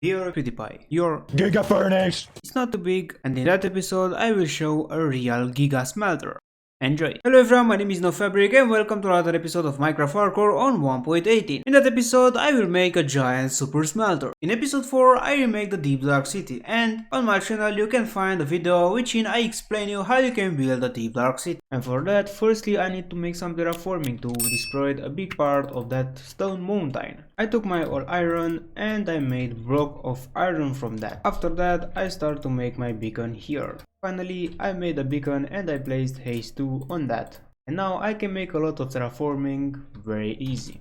Dear PewDiePie, your GIGA furnace! it's not too big, and in that episode I will show a real Giga smelter. Enjoy! Hello everyone, my name is NoFabric and welcome to another episode of Minecraft HardCore on 1.18. In that episode I will make a giant super smelter. In episode 4 I remake the Deep Dark City, and on my channel you can find a video wherein I explain you how you can build a Deep Dark City. And for that, firstly I need to make some terraforming to destroy a big part of that stone mountain. I took my all iron and I made block of iron from that. After that I start to make my beacon here. Finally, I made a beacon and I placed haste 2 on that. And now I can make a lot of terraforming very easy.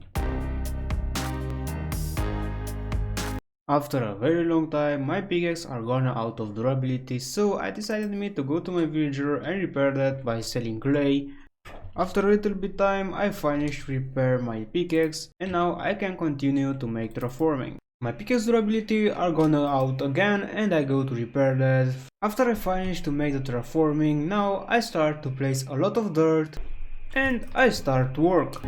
After a very long time, my pickaxe are gone out of durability, so I decided me to go to my villager and repair that by selling clay. After a little bit time, I finished to repair my pickaxe and now I can continue to make terraforming. My pickaxe durability are gonna out again and I go to repair that. After I finish to make the terraforming, now I start to place a lot of dirt and I start to work.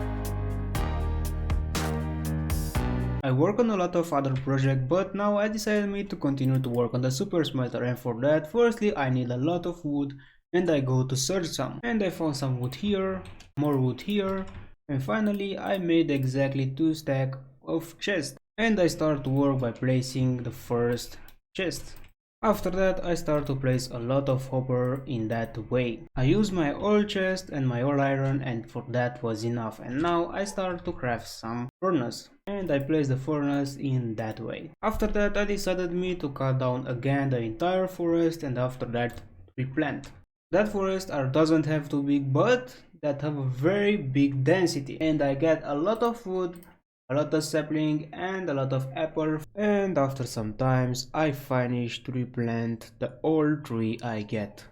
I work on a lot of other projects, but now I decided me to continue to work on the super smelter, and for that firstly I need a lot of wood and I go to search some, and I found some wood here, more wood here, and finally I made exactly 2 stacks of chests. And I start to work by placing the first chest. After that I start to place a lot of hopper in that way. I use my old chest and my old iron, and for that was enough, and now I start to craft some furnace. And I place the furnace in that way. After that I decided me to cut down again the entire forest and after that replant. That forest doesn't have too big, but that have a very big density, and I get a lot of wood, a lot of sapling and a lot of apple, and after some times I finish to replant the old tree I get.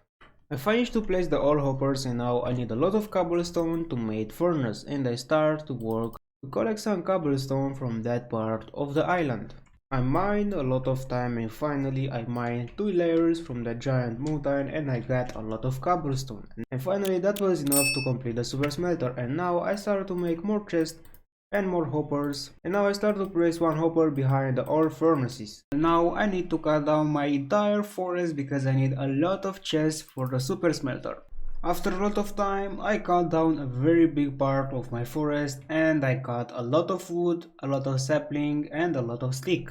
I finished to place the old hoppers and now I need a lot of cobblestone to make furnace, and I start to work to collect some cobblestone from that part of the island. I mined a lot of time and finally I mined 2 layers from the giant mountain and I got a lot of cobblestone. And finally that was enough to complete the super smelter, and now I start to make more chests and more hoppers, and now I start to place 1 hopper behind the old furnaces. And now I need to cut down my entire forest because I need a lot of chests for the super smelter. After a lot of time I cut down a very big part of my forest and I cut a lot of wood, a lot of sapling and a lot of stick.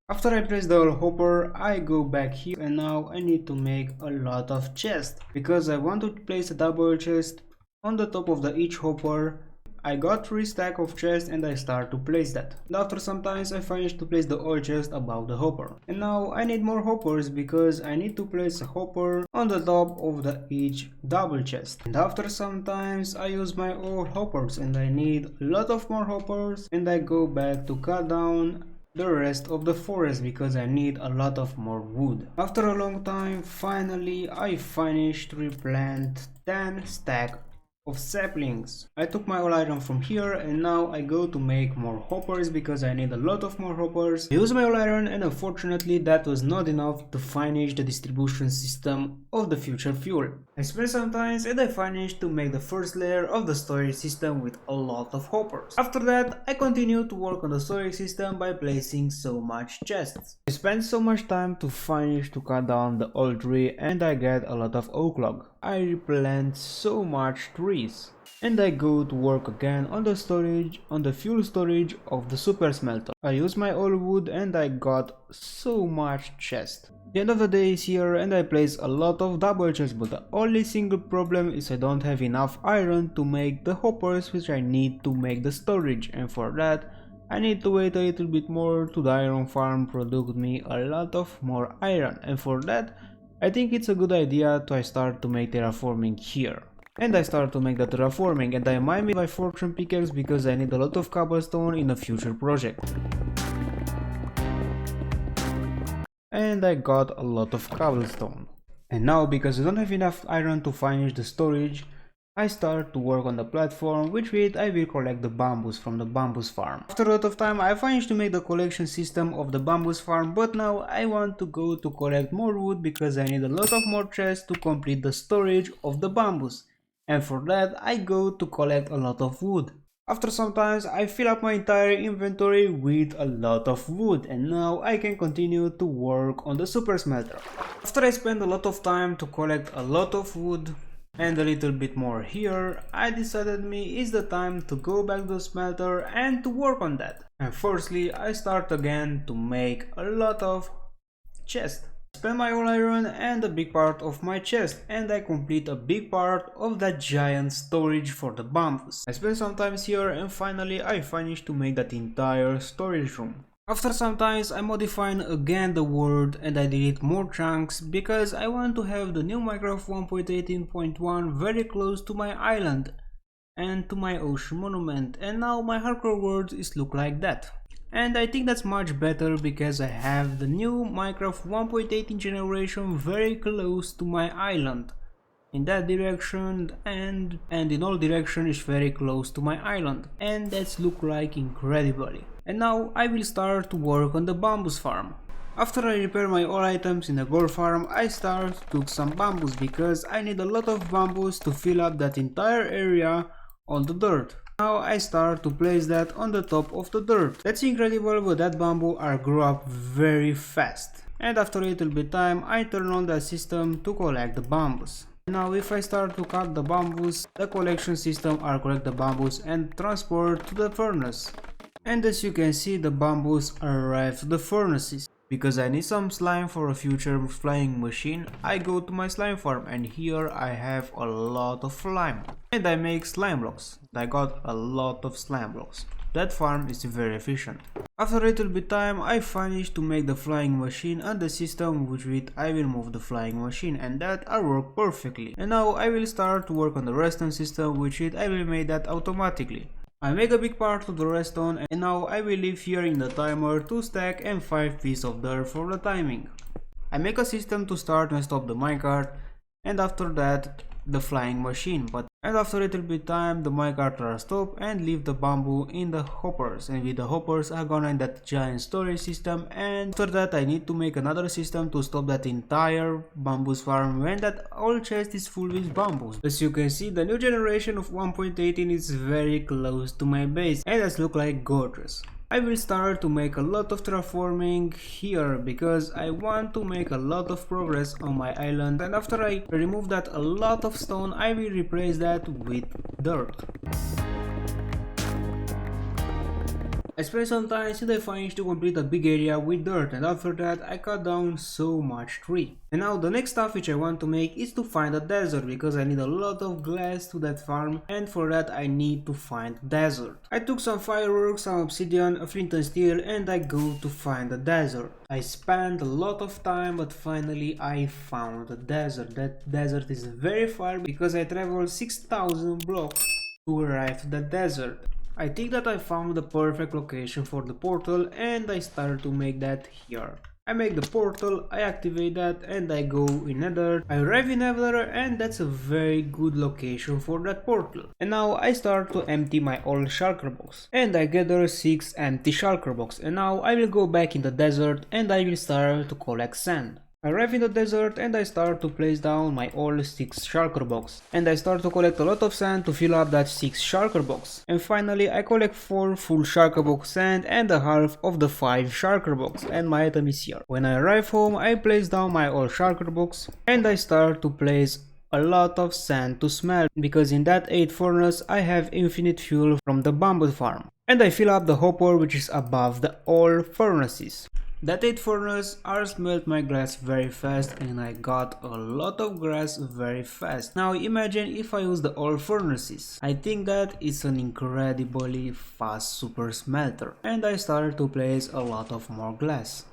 After I place the old hopper I go back here, and now I need to make a lot of chests because I want to place a double chest on the top of each hopper. I got 3 stacks of chests and I start to place that. And after some times I finished to place the old chest above the hopper. And now I need more hoppers because I need to place a hopper on the top of each double chest. And after some times I use my old hoppers and I need a lot of more hoppers, and I go back to cut down the rest of the forest because I need a lot of more wood. After a long time finally I finished to replant 10 stacks of saplings. I took my old iron from here and now I go to make more hoppers because I need a lot of more hoppers. I use my old iron and unfortunately that was not enough to finish the distribution system of the future fuel. I spent some time and I finished to make the first layer of the storage system with a lot of hoppers. After that I continued to work on the storage system by placing so much chests. I spent so much time to finish to cut down the old tree and I get a lot of oak log. I replant so much trees and I go to work again on the storage, on the fuel storage of the super smelter. I use my old wood and I got so much chest. The end of the day is here and I place a lot of double chests, but the only single problem is I don't have enough iron to make the hoppers which I need to make the storage, and for that I need to wait a little bit more to the iron farm produce me a lot of more iron, and for that I think it's a good idea to start to make terraforming here. And I start to make the terraforming and I mine my fortune pickaxe because I need a lot of cobblestone in a future project. And I got a lot of cobblestone. And now because I don't have enough iron to finish the storage, I start to work on the platform, which with I will collect the bamboos from the bamboos farm. After a lot of time I finished to make the collection system of the bamboos farm, but now I want to go to collect more wood because I need a lot of more chests to complete the storage of the bamboos. And for that I go to collect a lot of wood. After some time I fill up my entire inventory with a lot of wood, and now I can continue to work on the super smelter. After I spend a lot of time to collect a lot of wood and a little bit more here, I decided it's the time to go back to the smelter and to work on that. And firstly, I start again to make a lot of chests. Spend my all iron and a big part of my chest, and I complete a big part of that giant storage for the bamboos. I spend some time here, and finally I finish to make that entire storage room. After some time I modify again the world and I delete more chunks because I want to have the new Minecraft 1.18.1 very close to my island and to my ocean monument, and now my hardcore world look like that. And I think that's much better because I have the new Minecraft 1.18 generation very close to my island. In that direction and in all directions is very close to my island, and that's look like incredibly. And now I will start to work on the bamboos farm. After I repair my all items in the gold farm, I start to cook some bamboos because I need a lot of bamboos to fill up that entire area on the dirt. Now I start to place that on the top of the dirt. That's incredible, but that bamboo are grow up very fast. And after a little bit time I turn on the system to collect the bamboos. Now if I start to cut the bamboos, the collection system are collect the bamboos and transport to the furnace. And as you can see, the bamboos arrive to the furnaces. Because I need some slime for a future flying machine, I go to my slime farm, and here I have a lot of slime. And I make slime blocks. I got a lot of slime blocks. That farm is very efficient. After a little bit time I finish to make the flying machine and the system with which I will move the flying machine, and that I work perfectly. And now I will start to work on the redstone system, which I will make that automatically. I make a big part of the redstone, and now I will leave here in the timer 2 stack and 5 pieces of dirt for the timing. I make a system to start and stop the minecart, and after that the flying machine, and after a little bit time the minecart are stop and leave the bamboo in the hoppers, and with the hoppers I gonna in that giant storage system, and after that I need to make another system to stop that entire bamboos farm when that whole chest is full with bamboos. As you can see, the new generation of 1.18 is very close to my base, and it look like gorgeous. I will start to make a lot of terraforming here because I want to make a lot of progress on my island, and after I remove that a lot of stone I will replace that with dirt. I spent some time since I finished to complete a big area with dirt, and after that I cut down so much tree. And now the next stuff which I want to make is to find a desert, because I need a lot of glass to that farm, and for that I need to find desert. I took some fireworks, some obsidian, a flint and steel, and I go to find the desert. I spent a lot of time, but finally I found the desert. That desert is very far because I traveled 6,000 blocks to arrive to the desert. I think that I found the perfect location for the portal, and I start to make that here. I make the portal, I activate that, and I go in Nether. I arrive in Nether, and that's a very good location for that portal. And now I start to empty my old shulker box, and I gather 6 empty shulker boxes. And now I will go back in the desert and I will start to collect sand. I arrive in the desert and I start to place down my all 6 shulker box, and I start to collect a lot of sand to fill up that 6 shulker box. And finally I collect 4 full shulker box sand and a half of the 5 shulker box, and my item is here. When I arrive home I place down my all shulker box and I start to place a lot of sand to smelt, because in that 8 furnace I have infinite fuel from the bamboo farm. And I fill up the hopper which is above the all furnaces. That 8 furnace are smelt my grass very fast, and I got a lot of grass very fast. Now imagine if I use the all furnaces. I think that it's an incredibly fast super smelter, and I started to place a lot of more glass.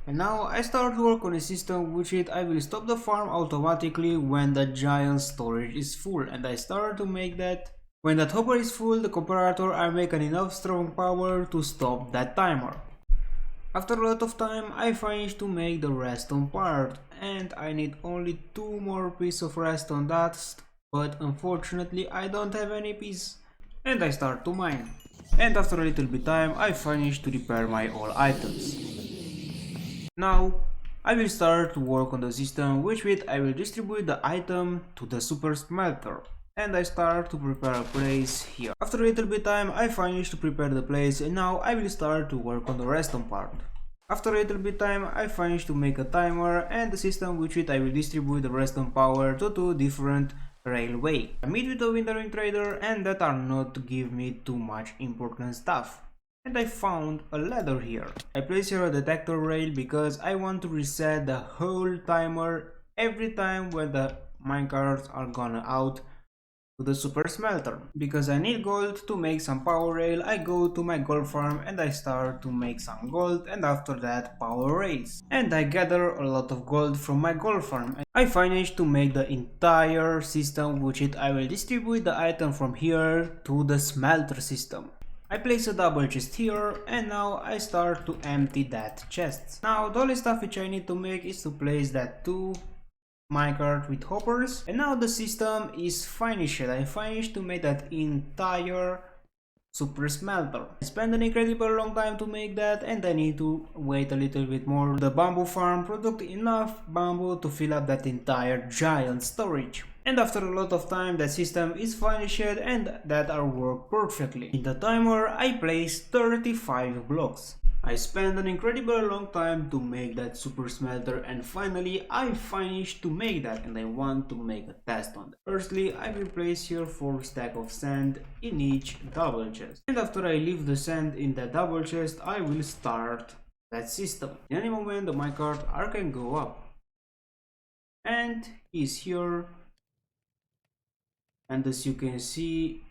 And now I start to work on a system which I will stop the farm automatically when the giant storage is full, and I start to make that. When that hopper is full, the comparator I make enough strong power to stop that timer. After a lot of time I finished to make the redstone part, and I need only 2 more pieces of redstone dust, but unfortunately I don't have any piece, and I start to mine. And after a little bit time I finished to repair my all items. Now I will start to work on the system which I will distribute the item to the super smelter. and I start to prepare a place here. After a little bit time I finished to prepare the place, and now I will start to work on the redstone part. After a little bit time I finished to make a timer and the system with which I will distribute the redstone power to two different railway. I meet with a wandering trader, and that are not to give me too much important stuff. And I found a ladder here. I place here a detector rail because I want to reset the whole timer every time when the minecarts are gone out to the super smelter. Because I need gold to make some power rail, I go to my gold farm and I start to make some gold, and after that power rails. And I gather a lot of gold from my gold farm. I finished to make the entire system, which I will distribute the item from here to the smelter system. I place a double chest here, and now I start to empty that chest. Now the only stuff which I need to make is to place that two minecart with hoppers, and now the system is finished. I finished to make that entire super smelter. I spent an incredible long time to make that, and I need to wait a little bit more. The bamboo farm produced enough bamboo to fill up that entire giant storage. And after a lot of time that system is finished, and that are work perfectly. In the timer I placed 35 blocks. I spent an incredible long time to make that super smelter, and finally I finished to make that, and I want to make a test on that. Firstly, I will place here 4 stacks of sand in each double chest. And after I leave the sand in that double chest, I will start that system. In any moment the minecart can go up. And he's here. And as you can see,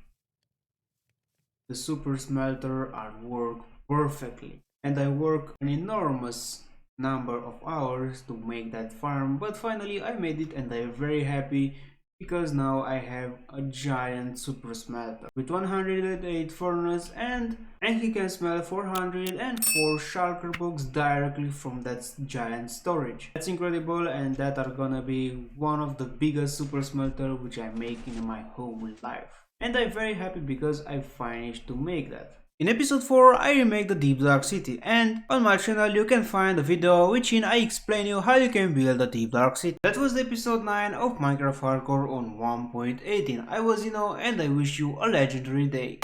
the super smelter are work perfectly. And I work an enormous number of hours to make that farm, but finally I made it, and I'm very happy because now I have a giant super smelter with 108 furnace, and he can smell 404 shulker books directly from that giant storage. That's incredible, and that are gonna be one of the biggest super smelter which I make in my whole life. And I'm very happy because I finished to make that. In episode 4 I remake the Deep Dark City, and on my channel you can find a video which I explain you how you can build a Deep Dark City. That was the episode 9 of Minecraft Hardcore on 1.18. I was Zino, and I wish you a legendary day.